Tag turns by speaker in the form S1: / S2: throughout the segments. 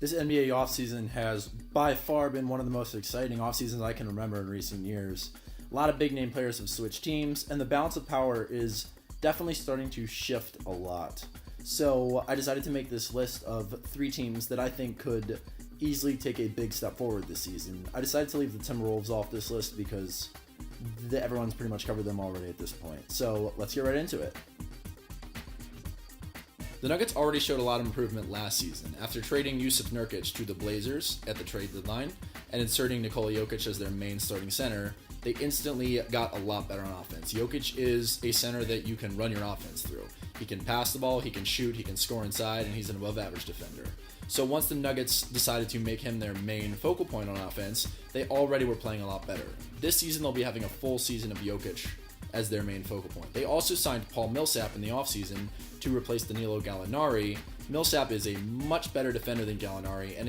S1: This NBA offseason has by far been one of the most exciting offseasons I can remember in recent years. A lot of big name players have switched teams, and the balance of power is definitely starting to shift a lot. So I decided to make this list of 3 teams that I think could easily take a big step forward this season. I decided to leave the Timberwolves off this list because everyone's pretty much covered them already at this point. So let's get right into it.
S2: The Nuggets already showed a lot of improvement last season. After trading Yusuf Nurkic to the Blazers at the trade deadline and inserting Nikola Jokic as their main starting center, they instantly got a lot better on offense. Jokic is a center that you can run your offense through. He can pass the ball, he can shoot, he can score inside, and he's an above-average defender. So once the Nuggets decided to make him their main focal point on offense, they already were playing a lot better. This season, they'll be having a full season of Jokic as their main focal point. They also signed Paul Millsap in the offseason to replace Danilo Gallinari. Millsap is a much better defender than Gallinari, and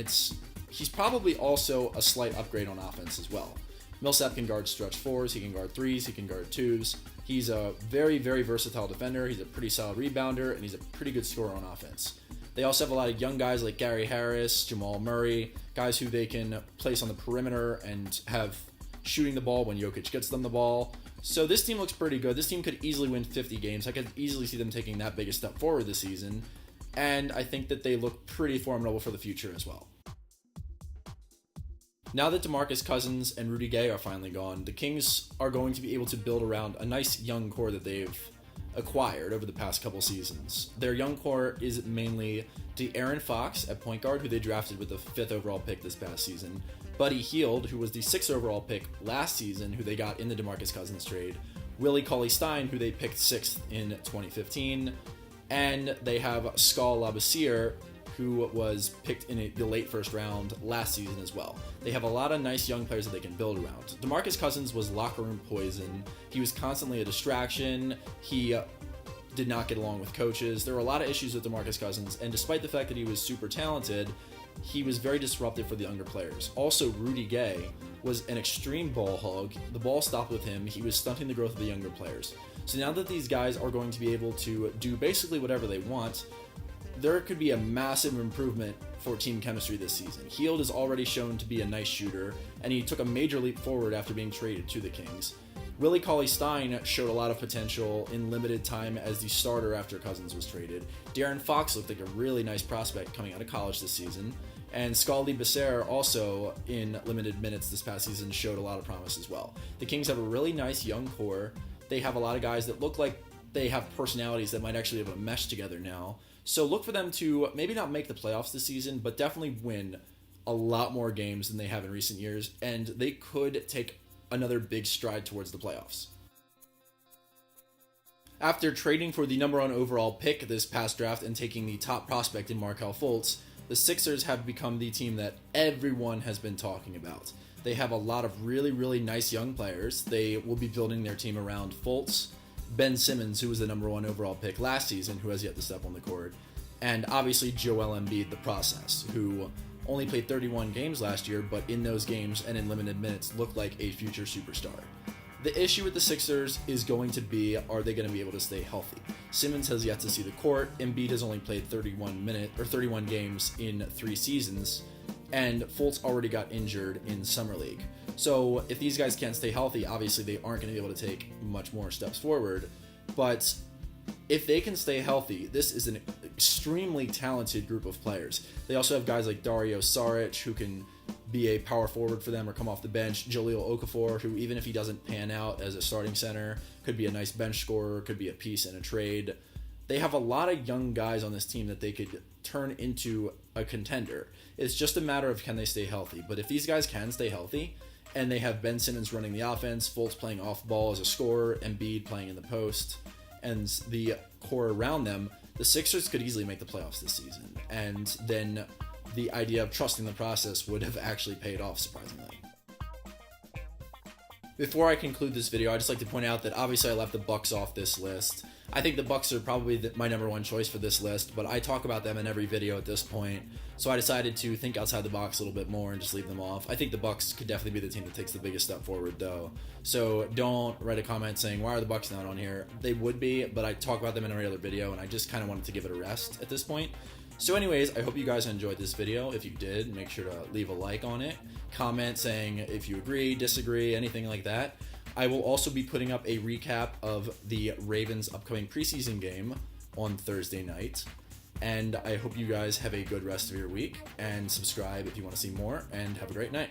S2: he's probably also a slight upgrade on offense as well. Millsap can guard stretch 4s, he can guard 3s, he can guard 2s. He's a very, very versatile defender. He's a pretty solid rebounder, and he's a pretty good scorer on offense. They also have a lot of young guys like Gary Harris, Jamal Murray, guys who they can place on the perimeter and have shooting the ball when Jokic gets them the ball. So this team looks pretty good. This team could easily win 50 games. I could easily see them taking that big a step forward this season. And I think that they look pretty formidable for the future as well. Now that DeMarcus Cousins and Rudy Gay are finally gone, the Kings are going to be able to build around a nice young core that they've acquired over the past couple seasons. Their young core is mainly De'Aaron Fox at point guard, who they drafted with the 5th overall pick this past season, Buddy Hield, who was the 6th overall pick last season, who they got in the DeMarcus Cousins trade, Willie Cauley-Stein, who they picked 6th in 2015, and they have Skal Labissiere, who was picked in the late first round last season as well. They have a lot of nice young players that they can build around. DeMarcus Cousins was locker room poison. He was constantly a distraction. He did not get along with coaches. There were a lot of issues with DeMarcus Cousins, and despite the fact that he was super talented, he was very disruptive for the younger players. Also, Rudy Gay was an extreme ball hog. The ball stopped with him. He was stunting the growth of the younger players. So now that these guys are going to be able to do basically whatever they want, there could be a massive improvement for team chemistry this season. Hield is already shown to be a nice shooter, and he took a major leap forward after being traded to the Kings. Willie Cauley-Stein showed a lot of potential in limited time as the starter after Cousins was traded. De'Aaron Fox looked like a really nice prospect coming out of college this season. And Skal Labissiere also, in limited minutes this past season, showed a lot of promise as well. The Kings have a really nice young core. They have a lot of guys that look like they have personalities that might actually be able to mesh together now. So look for them to maybe not make the playoffs this season, but definitely win a lot more games than they have in recent years, and they could take another big stride towards the playoffs. After trading for the number 1 overall pick this past draft and taking the top prospect in Markelle Fultz, the Sixers have become the team that everyone has been talking about. They have a lot of really, really nice young players. They will be building their team around Fultz, Ben Simmons, who was the number 1 overall pick last season, who has yet to step on the court, and obviously Joel Embiid, the process, who only played 31 games last year, but in those games and in limited minutes looked like a future superstar. The issue with the Sixers is going to be, are they going to be able to stay healthy? Simmons has yet to see the court. Embiid has only played 31 games in 3 seasons, and Fultz already got injured in Summer League. So if these guys can't stay healthy, obviously they aren't going to be able to take much more steps forward. But if they can stay healthy, this is an extremely talented group of players. They also have guys like Dario Saric, who can be a power forward for them or come off the bench. Jahlil Okafor, who even if he doesn't pan out as a starting center, could be a nice bench scorer, could be a piece in a trade. They have a lot of young guys on this team that they could turn into a contender. It's just a matter of can they stay healthy. But if these guys can stay healthy, and they have Ben Simmons running the offense, Fultz playing off ball as a scorer, Embiid playing in the post, and the core around them, the Sixers could easily make the playoffs this season. And then the idea of trusting the process would have actually paid off, surprisingly. Before I conclude this video, I'd just like to point out that obviously I left the Bucks off this list. I think the Bucks are probably my number 1 choice for this list, but I talk about them in every video at this point, so I decided to think outside the box a little bit more and just leave them off. I think the Bucks could definitely be the team that takes the biggest step forward, though. So don't write a comment saying, why are the Bucks not on here? They would be, but I talk about them in every other video, and I just kind of wanted to give it a rest at this point. So anyways, I hope you guys enjoyed this video. If you did, make sure to leave a like on it. Comment saying if you agree, disagree, anything like that. I will also be putting up a recap of the Ravens' upcoming preseason game on Thursday night. And I hope you guys have a good rest of your week, and subscribe if you want to see more, and have a great night.